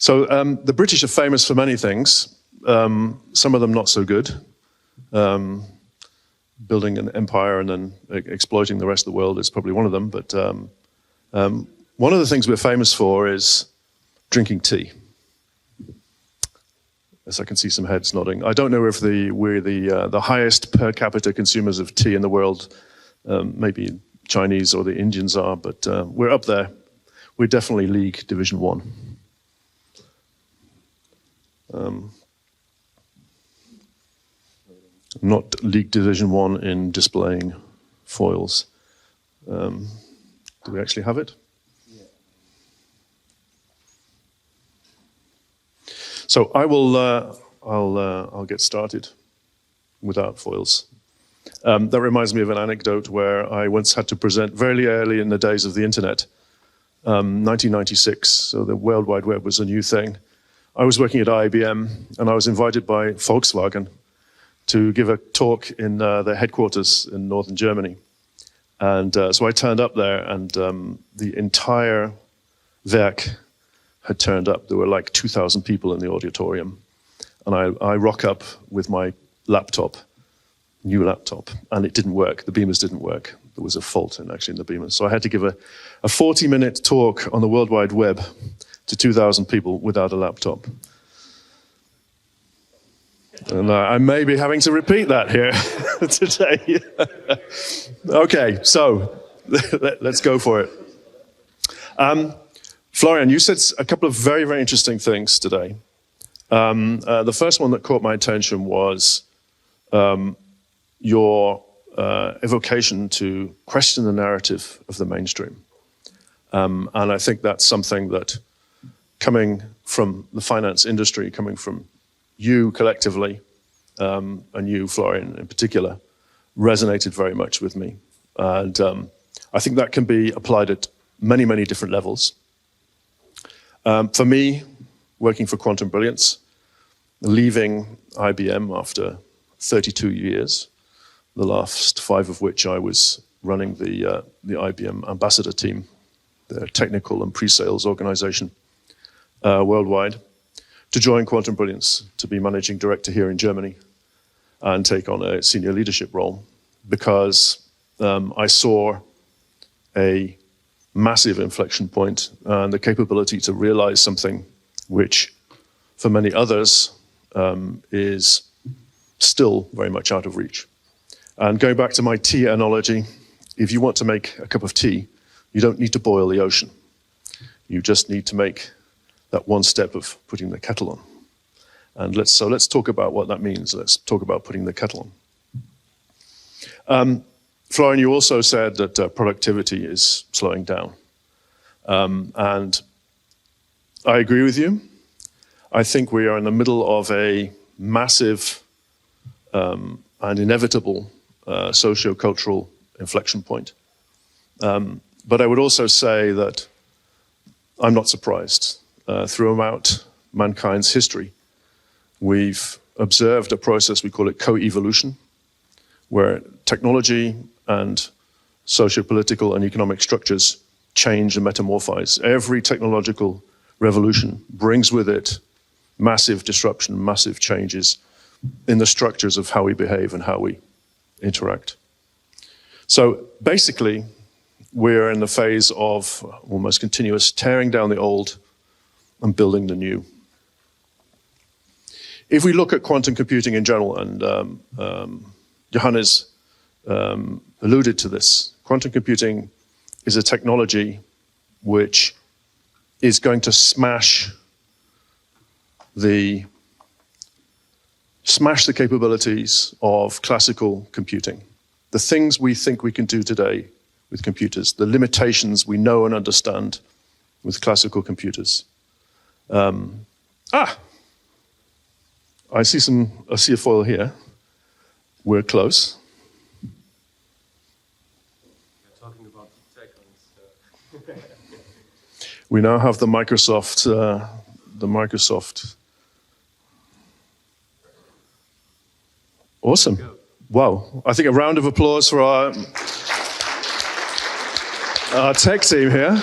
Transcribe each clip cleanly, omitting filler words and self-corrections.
So the British are famous for many things, some of them not so good. Building an empire and then exploiting the rest of the world is probably one of them. But one of the things we're famous for is drinking tea. As I can see some heads nodding. I don't know if we're the highest per capita consumers of tea in the world. Maybe Chinese or the Indians are, but we're up there. We're definitely League Division 1. Not League Division 1 in displaying foils. Do we actually have it? Yeah. So I'll get started without foils. That reminds me of an anecdote where I once had to present very early in the days of the internet, 1996, so the World Wide Web was a new thing. I was working at IBM and I was invited by Volkswagen to give a talk in their headquarters in northern Germany. And so I turned up there and the entire Werk had turned up. There were like 2,000 people in the auditorium. And I rock up with my laptop, new laptop, and it didn't work. The beamers didn't work. There was a fault in the beamers. So I had to give a 40-minute talk on the World Wide Web to 2,000 people without a laptop. And I may be having to repeat that here today. Okay, so let's go for it. Florian, you said a couple of very, very interesting things today. The first one that caught my attention was your evocation to question the narrative of the mainstream. And I think that's something that, coming from the finance industry, coming from you collectively, and you, Florian, in particular, resonated very much with me. And I think that can be applied at many, many different levels. For me, working for Quantum Brilliance, leaving IBM after 32 years, the last 5 of which I was running the IBM ambassador team, the technical and pre-sales organization worldwide, to join Quantum Brilliance, to be managing director here in Germany and take on a senior leadership role, because I saw a massive inflection point and the capability to realize something which, for many others, is still very much out of reach. And going back to my tea analogy, if you want to make a cup of tea, you don't need to boil the ocean. You just need to make that one step of putting the kettle on. And let's talk about what that means. Let's talk about putting the kettle on. Florian, you also said that productivity is slowing down. And I agree with you. I think we are in the middle of a massive and inevitable socio-cultural inflection point. But I would also say that I'm not surprised. Throughout mankind's history, we've observed a process, we call it co-evolution, where technology and socio-political and economic structures change and metamorphose. Every technological revolution brings with it massive disruption, massive changes in the structures of how we behave and how we interact. So basically, we're in the phase of almost continuous tearing down the old and building the new. If we look at quantum computing in general, and Johannes alluded to this, quantum computing is a technology which is going to smash the capabilities of classical computing. The things we think we can do today with computers, the limitations we know and understand with classical computers. I see a foil here. We're close. You're talking about tech on We now have the Microsoft. Awesome. Wow. I think a round of applause for our tech team here.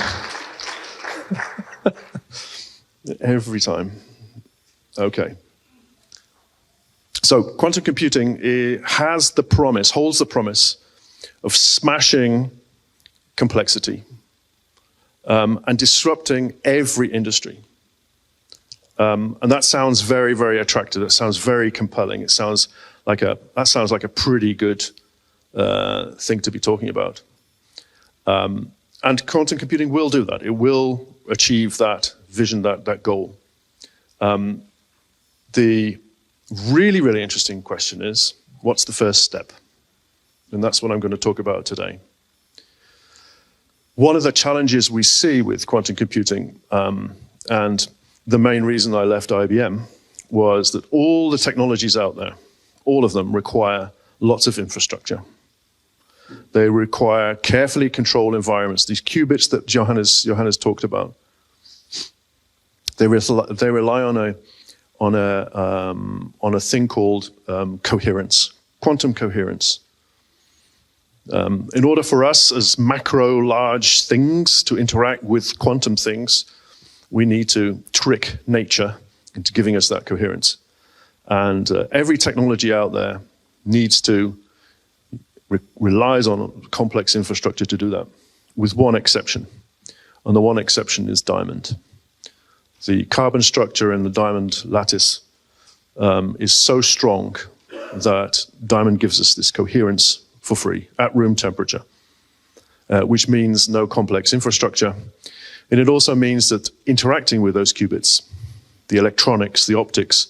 Every time. Okay. So quantum computing holds the promise of smashing complexity and disrupting every industry. And that sounds very, very attractive. That sounds very compelling. That sounds like a pretty good thing to be talking about. And quantum computing will do that. It will achieve that vision, that goal. The really, really interesting question is, what's the first step? And that's what I'm going to talk about today. One of the challenges we see with quantum computing, and the main reason I left IBM, was that all the technologies out there, all of them require lots of infrastructure. They require carefully controlled environments. These qubits that Johannes talked about, they rely on a thing called coherence, quantum coherence. In order for us as macro large things to interact with quantum things, we need to trick nature into giving us that coherence. And every technology out there relies on complex infrastructure to do that, with one exception. And the one exception is diamond. The carbon structure in the diamond lattice is so strong that diamond gives us this coherence for free at room temperature, which means no complex infrastructure. And it also means that interacting with those qubits, the electronics, the optics,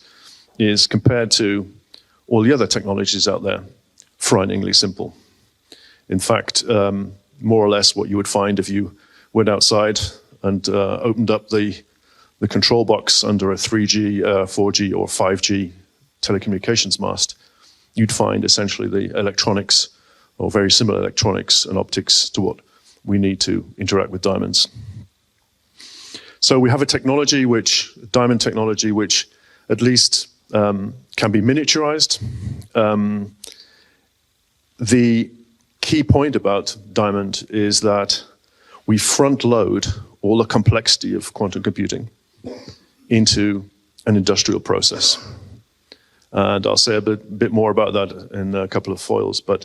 is compared to all the other technologies out there, frighteningly simple. In fact, more or less what you would find if you went outside and opened up the control box under a 3G, 4G, or 5G telecommunications mast, you'd find essentially the electronics, or very similar electronics and optics to what we need to interact with diamonds. So we have a diamond technology, which at least can be miniaturized. The key point about diamond is that we front load all the complexity of quantum computing into an industrial process. And I'll say a bit more about that in a couple of foils, but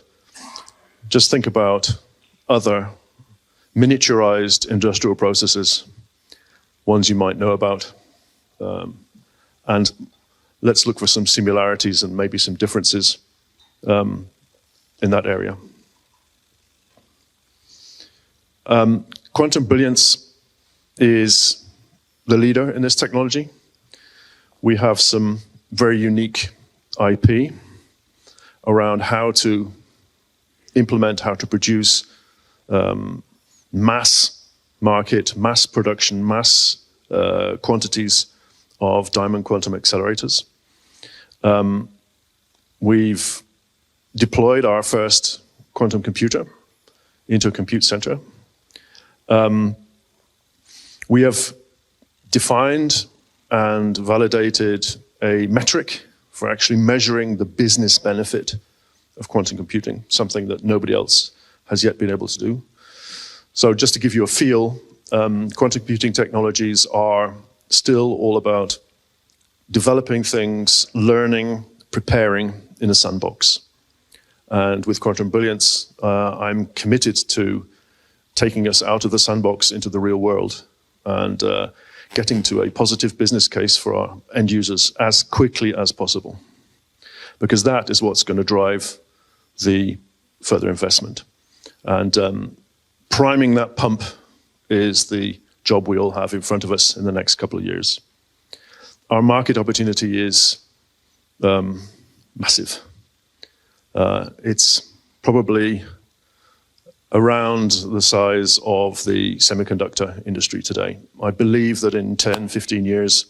just think about other miniaturized industrial processes, ones you might know about, and let's look for some similarities and maybe some differences in that area. Quantum Brilliance is the leader in this technology. We have some very unique IP around how to implement, how to produce mass market, mass production, mass quantities of diamond quantum accelerators. We've deployed our first quantum computer into a compute center. We have defined and validated a metric for actually measuring the business benefit of quantum computing, something that nobody else has yet been able to do. So just to give you a feel, quantum computing technologies are still all about developing things, learning, preparing in a sandbox. And with Quantum Brilliance, I'm committed to taking us out of the sandbox into the real world and getting to a positive business case for our end users as quickly as possible. Because that is what's going to drive the further investment. And priming that pump is the job we all have in front of us in the next couple of years. Our market opportunity is massive. It's probably around the size of the semiconductor industry today. I believe that in 10, 15 years,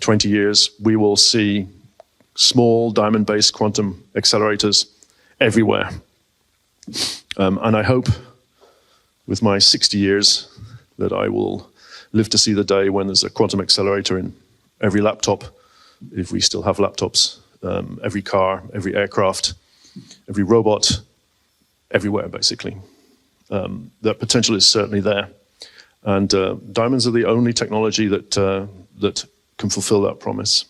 20 years, we will see small diamond-based quantum accelerators everywhere. And I hope with my 60 years that I will live to see the day when there's a quantum accelerator in every laptop, if we still have laptops, every car, every aircraft, every robot, everywhere basically. That potential is certainly there. And diamonds are the only technology that that can fulfill that promise.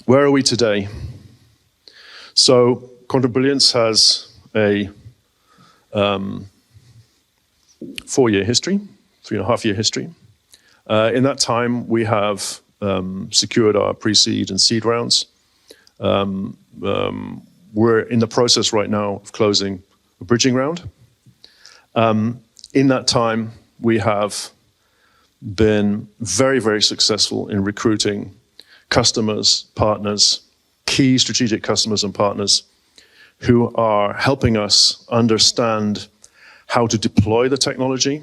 Where are we today? So Quantum Brilliance has a 4-year history, 3.5-year history. In that time, we have secured our pre-seed and seed rounds. We're in the process right now of closing a bridging round. In that time, we have been very, very successful in recruiting customers, partners, key strategic customers and partners who are helping us understand how to deploy the technology,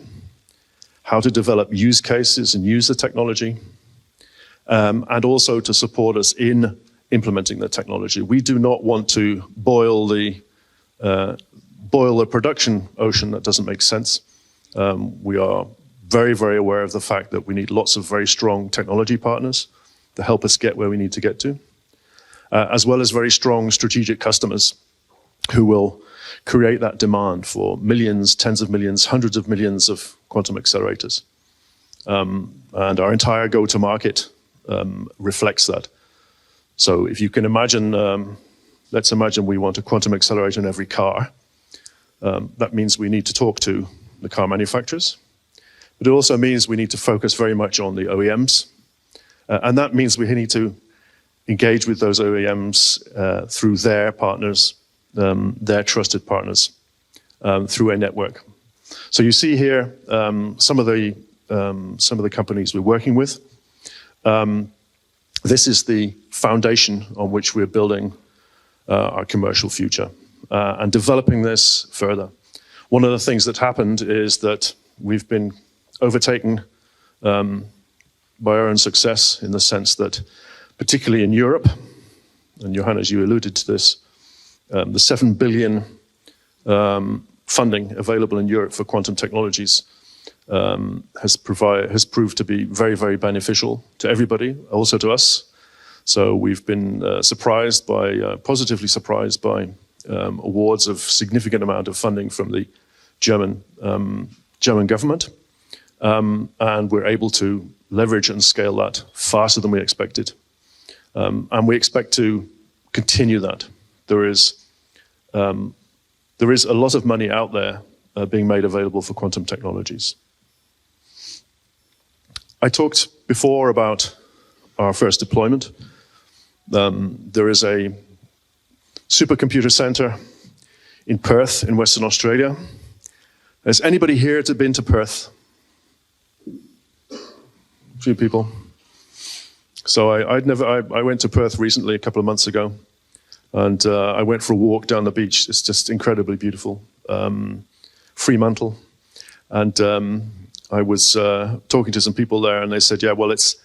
how to develop use cases and use the technology, and also to support us in implementing the technology. We do not want to boil the production ocean. That doesn't make sense. We are very, very aware of the fact that we need lots of very strong technology partners to help us get where we need to get to, as well as very strong strategic customers who will create that demand for millions, tens of millions, hundreds of millions of quantum accelerators. And our entire go-to-market reflects that. So if you can imagine, let's imagine we want a quantum accelerator in every car. That means we need to talk to the car manufacturers. But it also means we need to focus very much on the OEMs. And that means we need to engage with those OEMs through their partners, their trusted partners, through a network. So you see here some of the companies we're working with. This is the foundation on which we're building our commercial future and developing this further. One of the things that happened is that we've been overtaken by our own success in the sense that, particularly in Europe, and Johannes, you alluded to this, the 7 billion funding available in Europe for quantum technologies has proved to be very, very beneficial to everybody, also to us. So we've been positively surprised by awards of significant amount of funding from the German government, and we're able to leverage and scale that faster than we expected, and we expect to continue that. There is a lot of money out there being made available for quantum technologies. I talked before about our first deployment. There is a supercomputer center in Perth in Western Australia. Has anybody here been to Perth? A few people. So I went to Perth recently, a couple of months ago, and I went for a walk down the beach. It's just incredibly beautiful. Fremantle. And I was talking to some people there, and they said, yeah, well, it's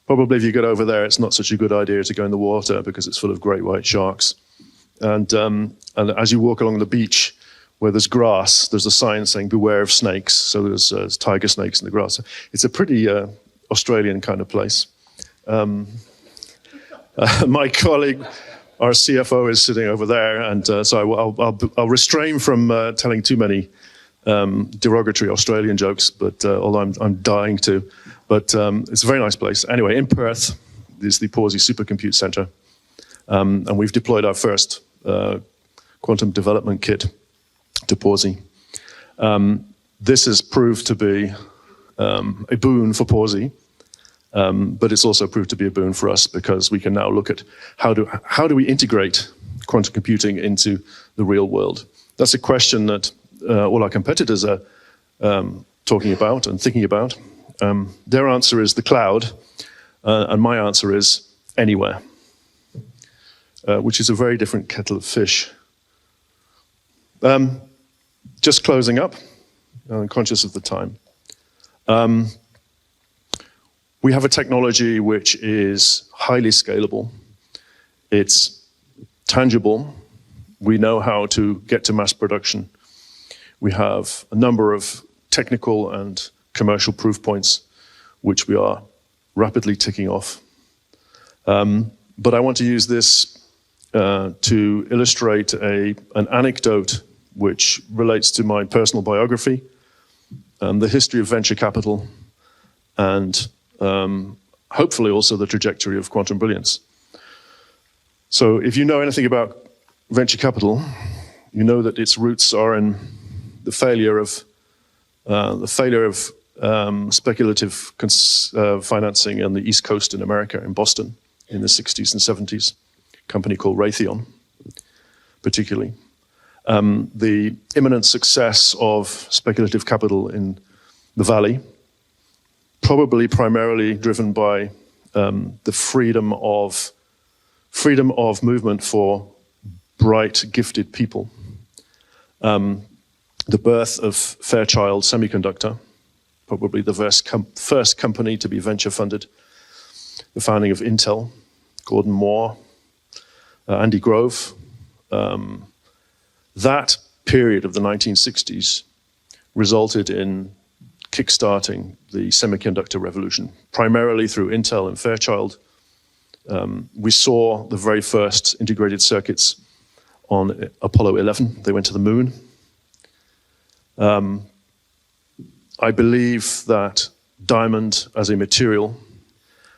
probably if you get over there, it's not such a good idea to go in the water because it's full of great white sharks. And as you walk along the beach, where there's grass, there's a sign saying, beware of snakes. So there's tiger snakes in the grass. It's a pretty Australian kind of place. My colleague, our CFO, is sitting over there, and so I'll refrain from telling too many derogatory Australian jokes, but although I'm dying to. But it's a very nice place. Anyway, in Perth is the Pawsey Supercompute Center, and we've deployed our first quantum development kit to Pawsey. This has proved to be a boon for Pawsey, but it's also proved to be a boon for us because we can now look at how do we integrate quantum computing into the real world. That's a question that all our competitors are talking about and thinking about. Their answer is the cloud, and my answer is anywhere, which is a very different kettle of fish. Just closing up, I'm conscious of the time. We have a technology which is highly scalable. It's tangible. We know how to get to mass production. We have a number of technical and commercial proof points, which we are rapidly ticking off. But I want to use this to illustrate an anecdote which relates to my personal biography, the history of venture capital, and hopefully also the trajectory of quantum brilliance. So if you know anything about venture capital, you know that its roots are in the failure of speculative financing on the East Coast in America, in Boston, in the 60s and 70s, a company called Raytheon, particularly. The imminent success of speculative capital in the Valley, probably primarily driven by the freedom of movement for bright, gifted people. The birth of Fairchild Semiconductor, probably the first company to be venture funded. The founding of Intel, Gordon Moore, Andy Grove. That period of the 1960s resulted in kickstarting the semiconductor revolution, primarily through Intel and Fairchild. We saw the very first integrated circuits on Apollo 11. They went to the moon. I believe that diamond as a material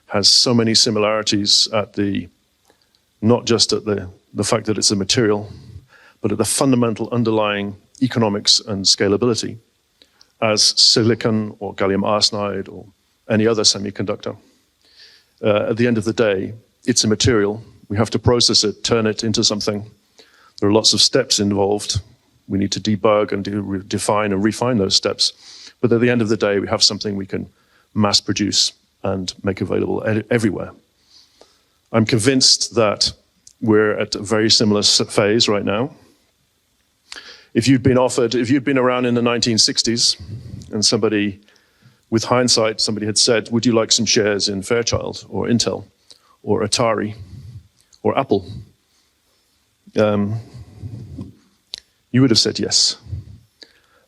has so many similarities not just at the fact that it's a material, but at the fundamental underlying economics and scalability as silicon or gallium arsenide or any other semiconductor. At the end of the day, it's a material. We have to process it, turn it into something. There are lots of steps involved. We need to debug and define and refine those steps. But at the end of the day, we have something we can mass produce and make available everywhere. I'm convinced that we're at a very similar phase right now. If you'd been around in the 1960s and somebody, with hindsight, somebody had said, would you like some shares in Fairchild or Intel or Atari or Apple? You would have said yes.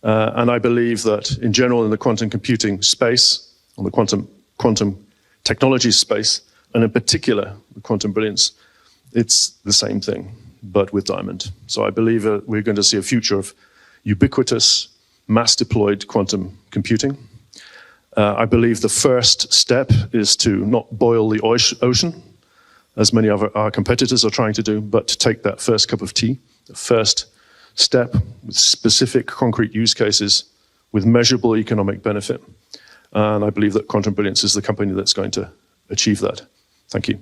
And I believe that in general in the quantum computing space, on the quantum technology space, and in particular the quantum brilliance, it's the same thing, but with diamond. So I believe we're going to see a future of ubiquitous, mass-deployed quantum computing. I believe the first step is to not boil the ocean, as many of our competitors are trying to do, but to take that first cup of tea, the first step with specific concrete use cases with measurable economic benefit. And I believe that Quantum Brilliance is the company that's going to achieve that. Thank you.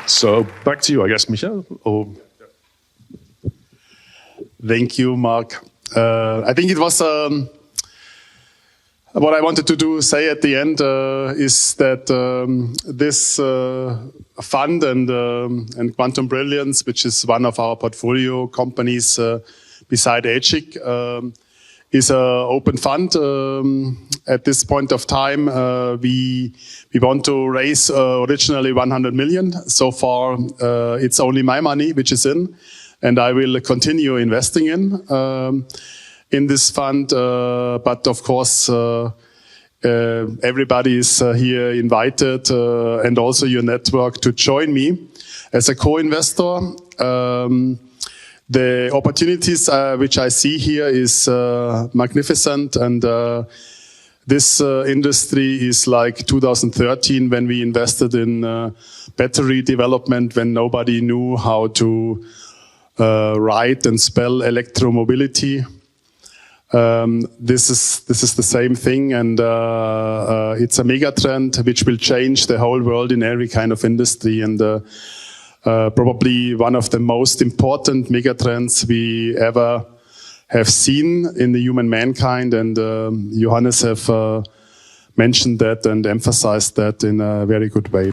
So back to you, I guess, Michael. Thank you, Mark. I think it was what I wanted to say at the end is that this fund and Quantum Brilliance, which is one of our portfolio companies beside AGIC, is an open fund. At this point of time, we want to raise originally 100 million. So far, it's only my money which is in, and I will continue investing in this fund. But of course, everybody is here invited, and also your network, to join me as a co-investor. The opportunities which I see here is magnificent, and this industry is like 2013 when we invested in battery development, when nobody knew how to write and spell electromobility. This is the same thing, and it's a mega trend which will change the whole world in every kind of industry, and probably one of the most important mega trends we ever have seen in the human mankind, and Johannes have mentioned that and emphasized that in a very good way.